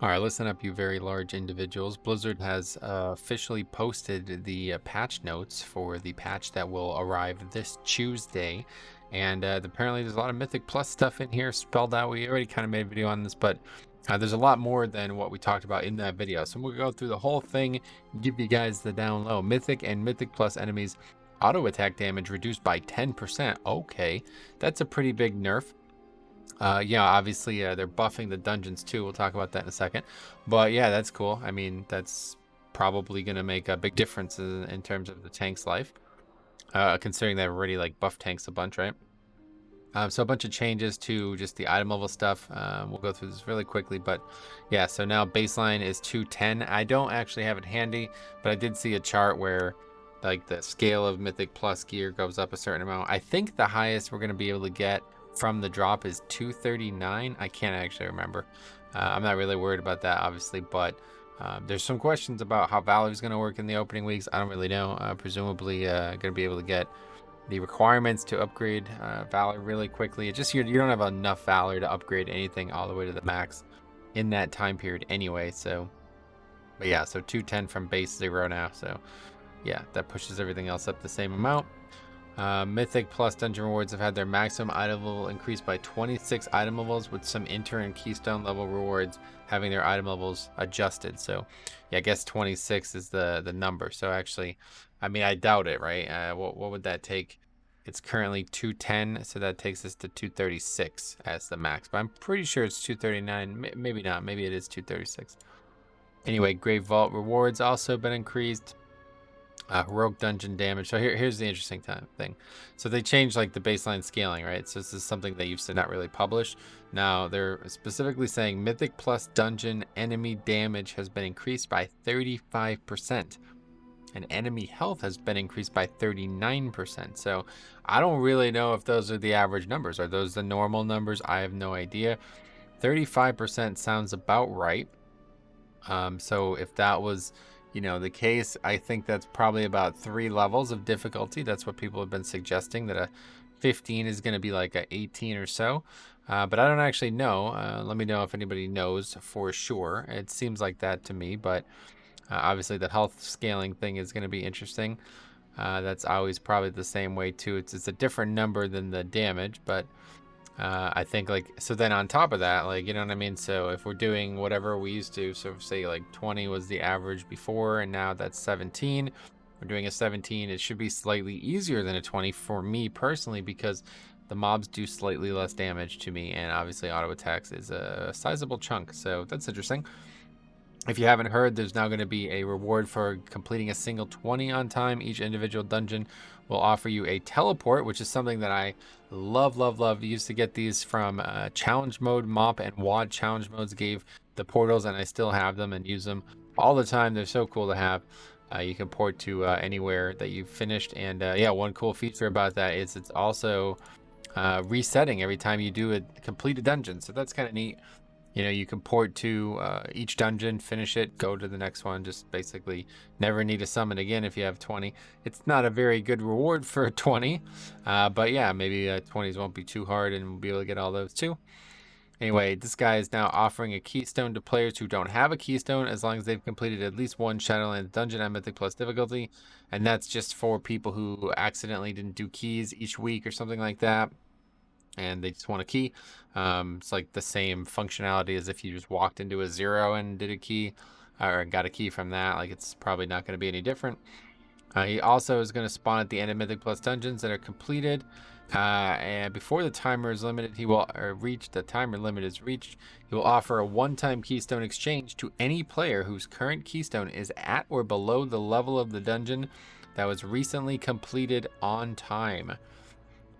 All right, listen up, you very large individuals. Blizzard has officially posted the patch notes for the patch that will arrive this Tuesday. And apparently, there's a lot of Mythic Plus stuff in here spelled out. We already kind of made a video on this, but there's a lot more than what we talked about in that video. So we'll go through the whole thing, give you guys the down low. Mythic and Mythic Plus enemies auto attack damage reduced by 10%. Okay, that's a pretty big nerf. Yeah, obviously they're buffing the dungeons too. We'll talk about that in a second. But yeah, that's cool. I mean, that's probably going to make a big difference in terms of the tank's life, considering they've already like buffed tanks a bunch, right? So a bunch of changes to just the item level stuff. We'll go through this really quickly, but yeah, so now baseline is 210. I don't actually have it handy, but I did see a chart where like the scale of Mythic Plus gear goes up a certain amount. I think the highest we're going to be able to get from the drop is 239. I can't actually remember. I'm not really worried about that, obviously, but there's some questions about how Valor is going to work in the opening weeks. I don't really know. Presumably going to be able to get the requirements to upgrade Valor really quickly. It just you don't have enough Valor to upgrade anything all the way to the max in that time period anyway. So, but yeah, so 210 from base 0 now. So yeah, that pushes everything else up the same amount. Mythic Plus dungeon rewards have had their maximum item level increased by 26 item levels, with some Inter and Keystone level rewards having their item levels adjusted. So yeah, I guess 26 is the number. So actually, I mean, I doubt it, right? What would that take? It's currently 210, so that takes us to 236 as the max. But I'm pretty sure it's 239. Maybe not. Maybe it is 236. Anyway, Grave Vault rewards also been increased. Heroic dungeon damage. So here's the interesting thing. So they changed like the baseline scaling, right? So this is something they used to not really publish. Now they're specifically saying Mythic Plus dungeon enemy damage has been increased by 35%. And enemy health has been increased by 39%. So I don't really know if those are the average numbers. Are those the normal numbers? I have no idea. 35% sounds about right. So if that was, the case, I think that's probably about 3 levels of difficulty. That's what people have been suggesting, that a 15 is going to be like a 18 or so. But I don't actually know. Let me know if anybody knows for sure. It seems like that to me, but obviously the health scaling thing is going to be interesting. That's always probably the same way too. It's a different number than the damage, but I think so then on top of that, you know what I mean? So if we're doing whatever we used to, so say like 20 was the average before, and now that's 17, we're doing a 17, it should be slightly easier than a 20 for me personally, because the mobs do slightly less damage to me, and obviously auto attacks is a sizable chunk. So that's interesting. If you haven't heard, there's now going to be a reward for completing a single 20 on time. Each individual dungeon will offer you a teleport, which is something that I love. Used to get these from challenge mode. Mop and WAD challenge modes gave the portals, and I still have them and use them all the time. They're so cool to have. You can port to anywhere that you've finished. And yeah, one cool feature about that is it's also resetting every time you do complete a dungeon. So that's kind of neat. You can port to each dungeon, finish it, go to the next one, just basically never need to summon again if you have 20. It's not a very good reward for 20, but yeah, maybe 20s won't be too hard and we'll be able to get all those too. Anyway, this guy is now offering a Keystone to players who don't have a Keystone, as long as they've completed at least one Shadowlands dungeon at Mythic Plus difficulty, and that's just for people who accidentally didn't do keys each week or something like that, and they just want a key. It's like the same functionality as if you just walked into a 0 and did a key, or got a key from that. It's probably not going to be any different. He also is going to spawn at the end of Mythic Plus dungeons that are completed, and before the timer is limited, he will the timer limit is reached. He will offer a one-time Keystone exchange to any player whose current Keystone is at or below the level of the dungeon that was recently completed on time.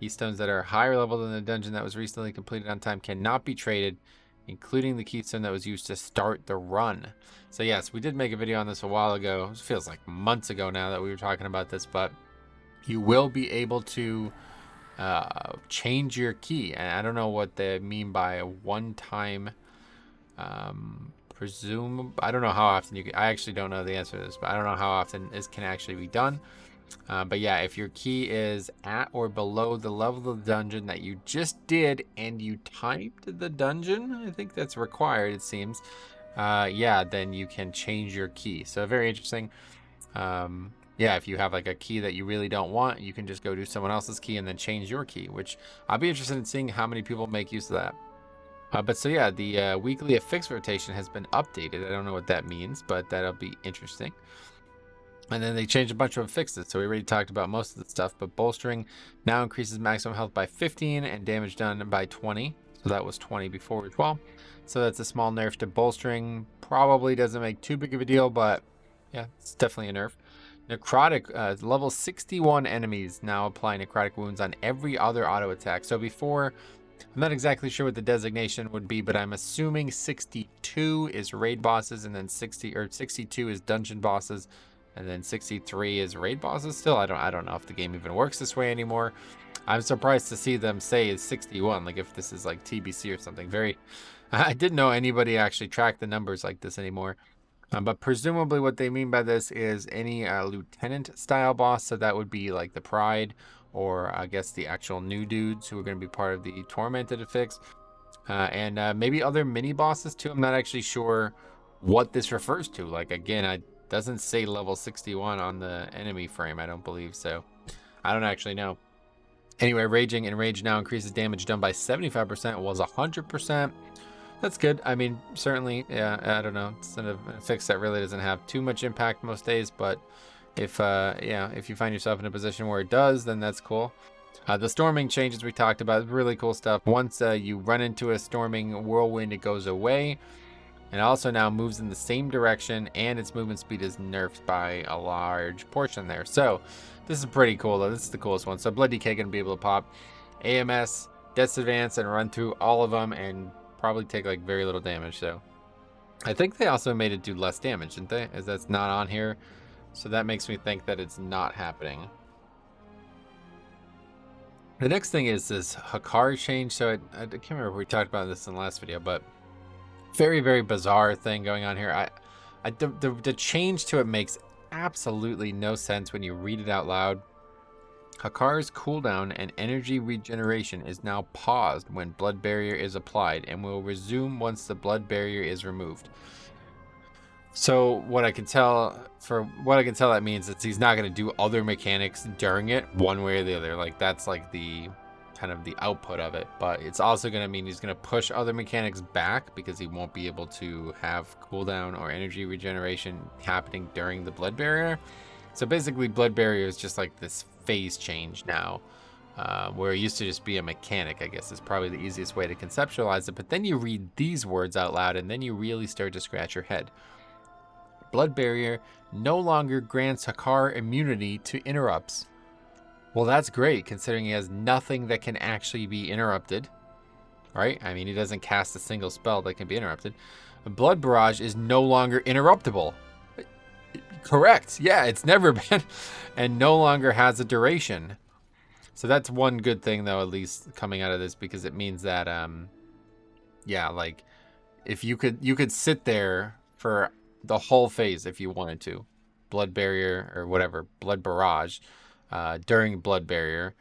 Keystones that are higher level than the dungeon that was recently completed on time cannot be traded, including the keystone that was used to start the run. So yes, we did make a video on this a while ago. It feels like months ago now that we were talking about this, but you will be able to change your key. And I don't know what they mean by a one-time presume. I don't know how often I actually don't know the answer to this, but I don't know how often this can actually be done. But yeah, if your key is at or below the level of the dungeon that you just did and you typed the dungeon, I think that's required, it seems, yeah, then you can change your key. So very interesting. Yeah, if you have like a key that you really don't want, you can just go do someone else's key and then change your key, which I'll be interested in seeing how many people make use of that. But so yeah, the weekly affix rotation has been updated. I don't know what that means, but that'll be interesting. And then they changed a bunch of affixes. So we already talked about most of the stuff, but bolstering now increases maximum health by 15 and damage done by 20. So that was 20 before as well. So that's a small nerf to bolstering. Probably doesn't make too big of a deal, but yeah, it's definitely a nerf. Necrotic, level 61 enemies now apply necrotic wounds on every other auto attack. So before, I'm not exactly sure what the designation would be, but I'm assuming 62 is raid bosses, and then 62 is dungeon bosses, and then 63 is raid bosses. Still, I don't know if the game even works this way anymore. I'm surprised to see them say it's 61, like if this is like TBC or something. I didn't know anybody actually tracked the numbers like this anymore. But presumably what they mean by this is any lieutenant style boss. So that would be like the Pride, or I guess the actual new dudes who are going to be part of the Tormented affix. And maybe other mini bosses too. I'm not actually sure what this refers to. Like, again, it doesn't say level 61 on the enemy frame, I don't believe. So I don't actually know. Anyway, Raging and Rage now increases damage done by 75%, was 100%. That's good. I mean, certainly, yeah, I don't know. It's a fix that really doesn't have too much impact most days, but if you find yourself in a position where it does, then that's cool. The storming changes we talked about, really cool stuff. Once you run into a storming whirlwind, it goes away. And also now moves in the same direction, and its movement speed is nerfed by a large portion there. So this is pretty cool, though. This is the coolest one. So Blood DK gonna be able to pop AMS, Death's Advance, and run through all of them, and probably take like very little damage. So I think they also made it do less damage, didn't they? As that's not on here, so that makes me think that it's not happening. The next thing is this Hakar change. So I can't remember if we talked about this in the last video, but very, very bizarre thing going on here. The change to it makes absolutely no sense when you read it out loud. Hakar's cooldown and energy regeneration is now paused when blood barrier is applied and will resume once the blood barrier is removed. So what I can tell that means is he's not going to do other mechanics during it one way or the other. Like, that's like the kind of the output of it, but it's also going to mean he's going to push other mechanics back because he won't be able to have cooldown or energy regeneration happening during the blood barrier. So basically blood barrier is just like this phase change now, where it used to just be a mechanic, I guess is probably the easiest way to conceptualize it. But then you read these words out loud and then you really start to scratch your head. Blood barrier no longer grants Hakar immunity to interrupts. Well, that's great considering he has nothing that can actually be interrupted, right? I mean, he doesn't cast a single spell that can be interrupted. Blood barrage is no longer interruptible. Correct. Yeah, it's never been, and no longer has a duration. So that's one good thing, though, at least coming out of this, because it means that, yeah, like if you could sit there for the whole phase if you wanted to, blood barrier or whatever, blood barrage, during blood barrier,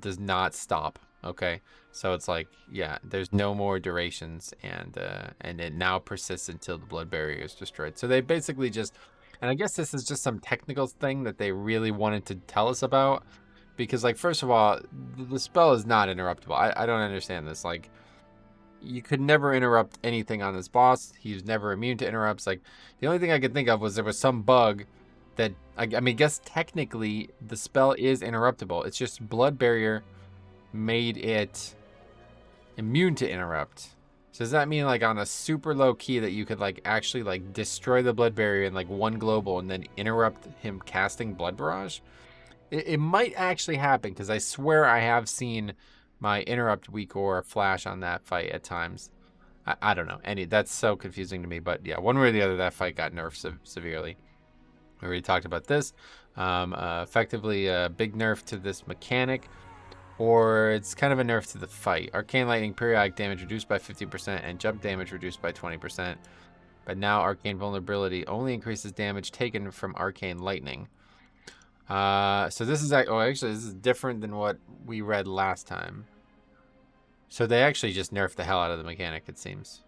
does not stop. Okay, so it's like, yeah, there's no more durations, and it now persists until the blood barrier is destroyed. So they basically just, and I guess this is just some technical thing that they really wanted to tell us about, because, like, first of all, the spell is not interruptible. I don't understand this. Like, you could never interrupt anything on this boss. He's never immune to interrupts. Like, the only thing I could think of was there was some bug that, I mean, I guess technically the spell is interruptible. It's just blood barrier made it immune to interrupt. So does that mean, like, on a super low key that you could, like, actually, like, destroy the blood barrier in, like, one global and then interrupt him casting blood barrage? It might actually happen, because I swear I have seen my interrupt weak or flash on that fight at times. I don't know. That's so confusing to me, but yeah, one way or the other, that fight got nerfed severely. We already talked about this. Effectively a big nerf to this mechanic, or it's kind of a nerf to the fight. Arcane Lightning periodic damage reduced by 50% and jump damage reduced by 20%. But now Arcane Vulnerability only increases damage taken from Arcane Lightning. So this is, actually this is different than what we read last time. So they actually just nerfed the hell out of the mechanic, it seems.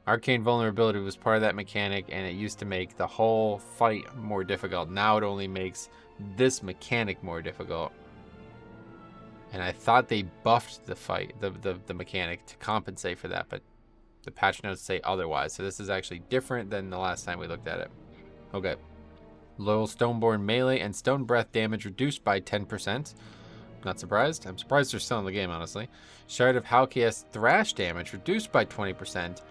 Arcane vulnerability was part of that mechanic, and it used to make the whole fight more difficult. Now it only makes this mechanic more difficult. And I thought they buffed the fight, the mechanic to compensate for that, but the patch notes say otherwise. So this is actually different than the last time we looked at it. Okay. Loyal Stoneborn melee and Stone Breath damage reduced by 10%. Not surprised. I'm surprised they're still in the game, honestly. Shard of healthiest thrash damage reduced by 20%,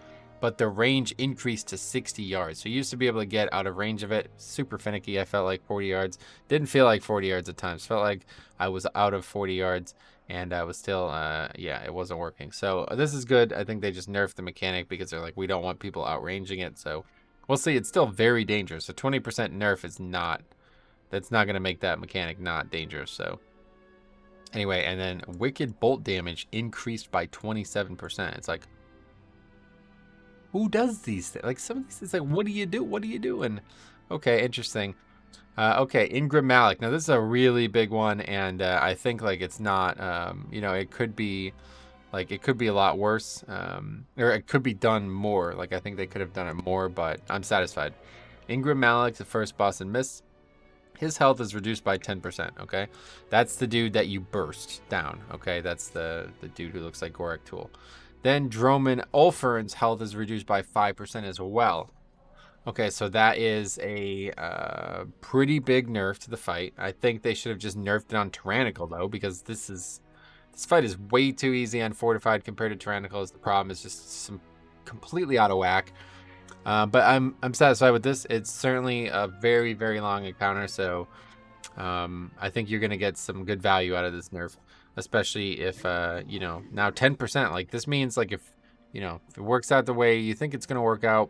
but the range increased to 60 yards. So you used to be able to get out of range of it. Super finicky. I felt like 40 yards. Didn't feel like 40 yards at times. Felt like I was out of 40 yards, and I was still, yeah, it wasn't working. So this is good. I think they just nerfed the mechanic because they're like, we don't want people outranging it. So we'll see. It's still very dangerous. So 20% nerf is not, that's not going to make that mechanic not dangerous. So anyway, and then Wicked Bolt damage increased by 27%. It's like, who does these things? Like, some of these, it's like, what do you do? What are you doing? Okay, interesting. Okay, Ingram Malik. Now, this is a really big one, and I think, like, it's not, you know, it could be, like, it could be a lot worse, or it could be done more. Like, I think they could have done it more, but I'm satisfied. Ingram Malik, the first boss in Mist. His health is reduced by 10%, okay? That's the dude that you burst down, okay? That's the dude who looks like Gorak Tool. Then Droman Ulfern's health is reduced by 5% as well. Okay, so that is a pretty big nerf to the fight. I think they should have just nerfed it on Tyrannical, though, because this fight is way too easy on Fortified compared to Tyrannical. The problem is just some completely out of whack. But I'm satisfied with this. It's certainly a very, very long encounter, so I think you're going to get some good value out of this nerf, especially if, you know, now 10%. Like, this means, like, if, you know, if it works out the way you think it's going to work out,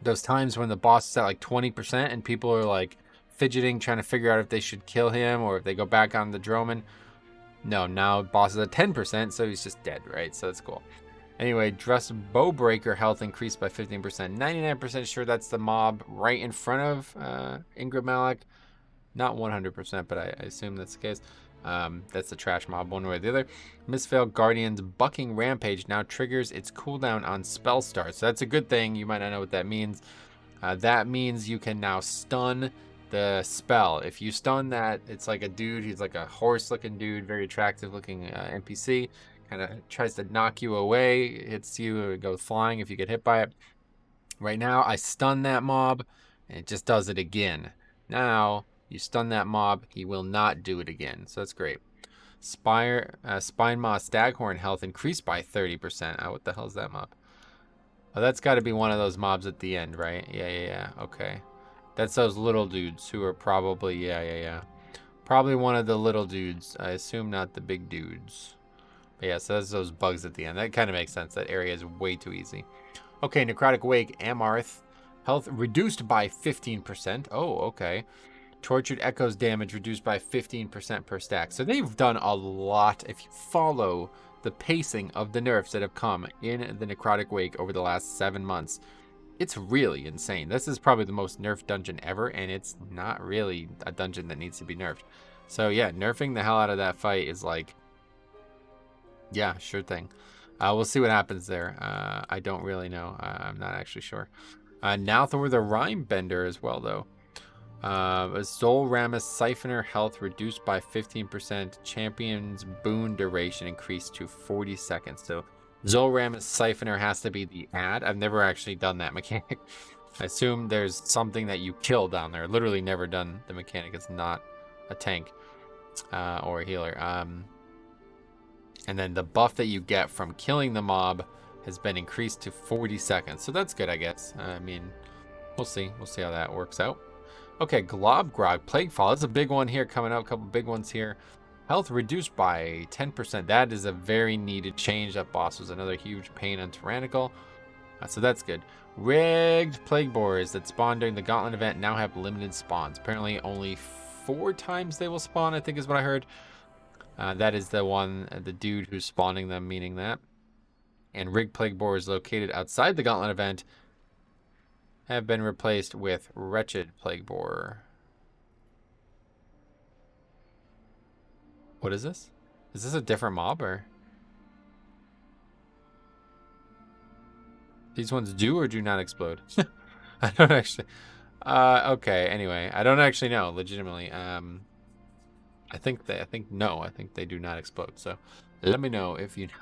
those times when the boss is at, like, 20% and people are, like, fidgeting, trying to figure out if they should kill him or if they go back on the Droman. No, now boss is at 10%, so he's just dead, right? So that's cool. Anyway, Dress Bowbreaker health increased by 15%. 99% sure that's the mob right in front of Ingram Malik. Not 100%, but I assume that's the case. That's the trash mob, one way or the other. Mistveiled Guardian's Bucking Rampage now triggers its cooldown on spell start. So that's a good thing. You might not know what that means. That means you can now stun the spell. If you stun that, it's like a dude. He's like a horse-looking dude, very attractive-looking NPC. Kind of tries to knock you away, hits you, goes flying if you get hit by it. Right now, I stun that mob, and it just does it again. Now, you stun that mob, he will not do it again. So that's great. Spine Maw Staghorn health increased by 30%. Oh, what the hell is that mob? Oh, that's got to be one of those mobs at the end, right? Yeah. Okay. That's those little dudes who are probably, yeah. Probably one of the little dudes. I assume not the big dudes. But yeah, so that's those bugs at the end. That kind of makes sense. That area is way too easy. Okay, Necrotic Wake, Amarth. Health reduced by 15%. Oh, okay. Tortured Echoes damage reduced by 15% per stack. So they've done a lot. If you follow the pacing of the nerfs that have come in the Necrotic Wake over the last 7 months, it's really insane. This is probably the most nerfed dungeon ever, and it's not really a dungeon that needs to be nerfed. So yeah, nerfing the hell out of that fight is like, yeah, sure thing. We'll see what happens there. I don't really know. I'm not actually sure. Nalthor the Rhyme Bender as well, though. Zolramus Siphoner health reduced by 15%. Champion's boon duration increased to 40 seconds. So Zolramus Siphoner has to be the ad. I've never actually done that mechanic. I assume there's something that you kill down there. Literally never done the mechanic. It's not a tank or a healer. And then the buff that you get from killing the mob has been increased to 40 seconds. So that's good, I guess. I mean, we'll see. We'll see how that works out. Okay, Globgrog, Plaguefall. That's a big one here coming up. A couple big ones here. Health reduced by 10%. That is a very needed change. That boss was another huge pain on Tyrannical. So that's good. Rigged Plague Borers that spawn during the Gauntlet event now have limited spawns. Apparently only 4 times they will spawn, I think is what I heard. That is the one, the dude who's spawning them, meaning that. And Rigged Plague Borers located outside the Gauntlet event have been replaced with Wretched Plague Borer. What is this? Is this a different mob, or? These ones do or do not explode? I don't actually. Okay. Anyway, I don't actually know. Legitimately. I think no. I think they do not explode. So let me know if you know.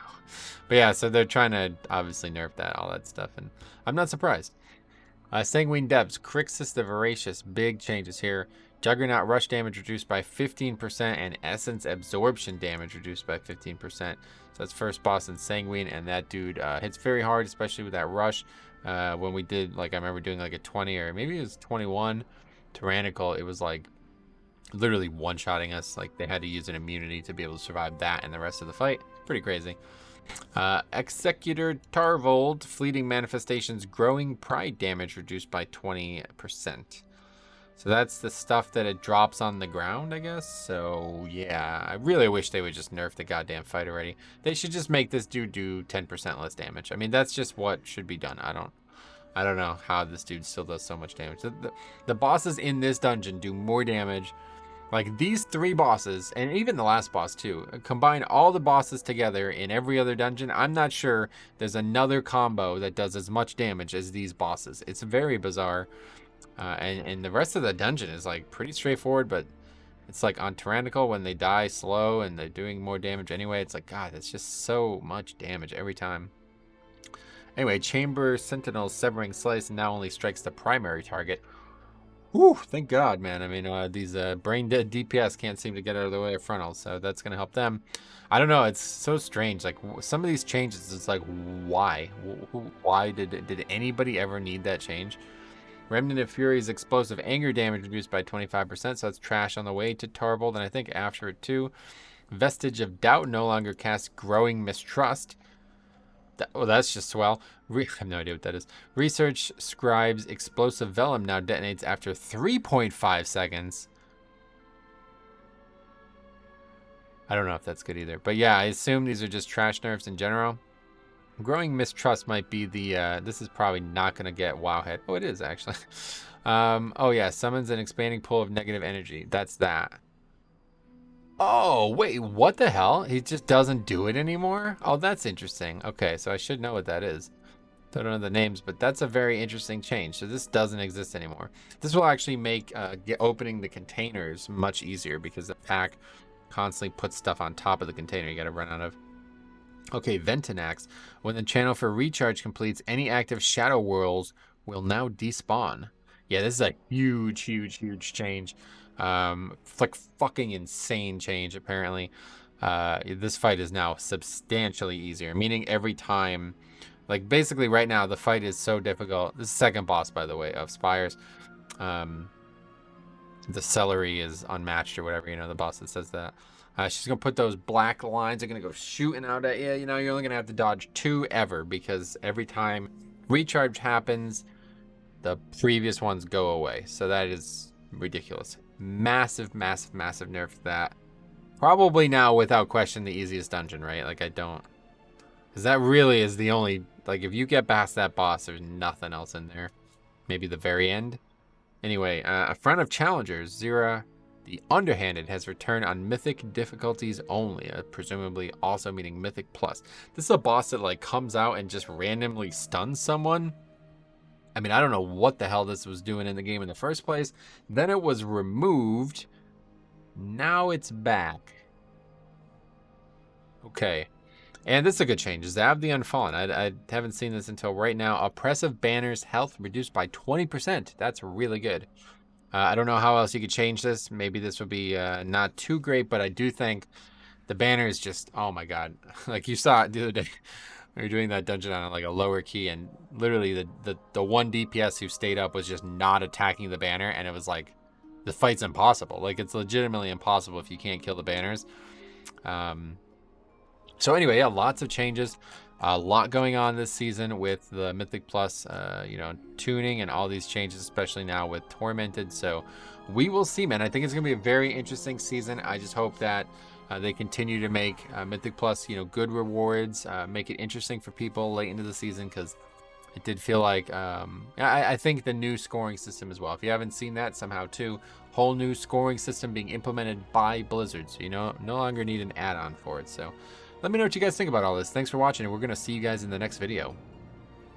But yeah, so they're trying to obviously nerf that, all that stuff, and I'm not surprised. Sanguine Depths, Crixus the Voracious, big changes here. Juggernaut rush damage reduced by 15% and Essence absorption damage reduced by 15%. So that's first boss in Sanguine, and that dude hits very hard, especially with that rush. When we did, like, I remember doing like a 20 or maybe it was 21 Tyrannical, it was like literally one-shotting us. Like, they had to use an immunity to be able to survive that and the rest of the fight. Pretty crazy. Executor Tarvold, fleeting manifestations, growing pride damage reduced by 20%. So that's the stuff that it drops on the ground, I guess. So yeah, I really wish they would just nerf the goddamn fight already. They should just make this dude do 10% less damage. I mean, that's just what should be done. I don't know how this dude still does so much damage. The bosses in this dungeon do more damage. Like, these 3 bosses, and even the last boss too, combine all the bosses together in every other dungeon. I'm not sure there's another combo that does as much damage as these bosses. It's very bizarre. And the rest of the dungeon is like pretty straightforward, but it's like on Tyrannical when they die slow and they're doing more damage anyway. It's like, God, it's just so much damage every time. Anyway, Chamber Sentinel's Severing Slice now only strikes the primary target. Whew, thank God, man. I mean, these brain dead DPS can't seem to get out of the way of frontals, so that's going to help them. I don't know. It's so strange. Like, some of these changes, it's like, why? Why did anybody ever need that change? Remnant of Fury's explosive anger damage reduced by 25%, so that's trash on the way to Tarvold, and I think after it too. Vestige of Doubt no longer casts Growing Mistrust. That's just swell. I have no idea what that is. Research Scribe's Explosive Vellum now detonates after 3.5 seconds. I don't know if that's good either. But yeah, I assume these are just trash nerfs in general. Growing Mistrust might be the, this is probably not going to get Wowhead. Oh, it is actually. Oh yeah, summons an expanding pool of negative energy. That's that. Oh, wait, what the hell? He just doesn't do it anymore? Oh, that's interesting. Okay, so I should know what that is. Don't know the names, but that's a very interesting change. So this doesn't exist anymore. This will actually make opening the containers much easier because the pack constantly puts stuff on top of the container you got to run out of. Okay, Ventinax. When the channel for recharge completes, any active shadow whirls will now despawn. Yeah, this is a huge, huge, huge change. Like fucking insane change, apparently. This fight is now substantially easier, meaning every time, like basically right now, the fight is so difficult. This is the second boss, by the way, of Spires. The celery is unmatched or whatever, you know, the boss that says that. She's going to put those black lines are going to go shooting out at you. You know, you're only going to have to dodge 2 ever because every time recharge happens, the previous ones go away. So that is ridiculous. Massive, massive, massive nerf to that. Probably now, without question, the easiest dungeon, right? Like, I don't... Because that really is the only... Like, if you get past that boss, there's nothing else in there. Maybe the very end. Anyway, a friend of challengers, Zira... The Underhanded has returned on Mythic difficulties only, presumably also meaning Mythic Plus. This is a boss that like comes out and just randomly stuns someone. I mean, I don't know what the hell this was doing in the game in the first place. Then it was removed. Now it's back. Okay. And this is a good change. Zab the Unfallen. I haven't seen this until right now. Oppressive Banner's health reduced by 20%. That's really good. I don't know how else you could change this. Maybe this would be not too great, but I do think the banner is just, oh my God. Like you saw it the other day. We were doing that dungeon on like a lower key, and literally the one DPS who stayed up was just not attacking the banner, and it was like, the fight's impossible. Like, it's legitimately impossible if you can't kill the banners. So anyway, yeah, lots of changes. A lot going on this season with the Mythic Plus, you know, tuning and all these changes, especially now with Tormented. So we will see, man. I think it's going to be a very interesting season. I just hope that they continue to make Mythic Plus, you know, good rewards, make it interesting for people late into the season, because it did feel like, I think the new scoring system as well. If you haven't seen that somehow too, whole new scoring system being implemented by Blizzard. So you know, no longer need an add-on for it. So let me know what you guys think about all this. Thanks for watching, and we're going to see you guys in the next video.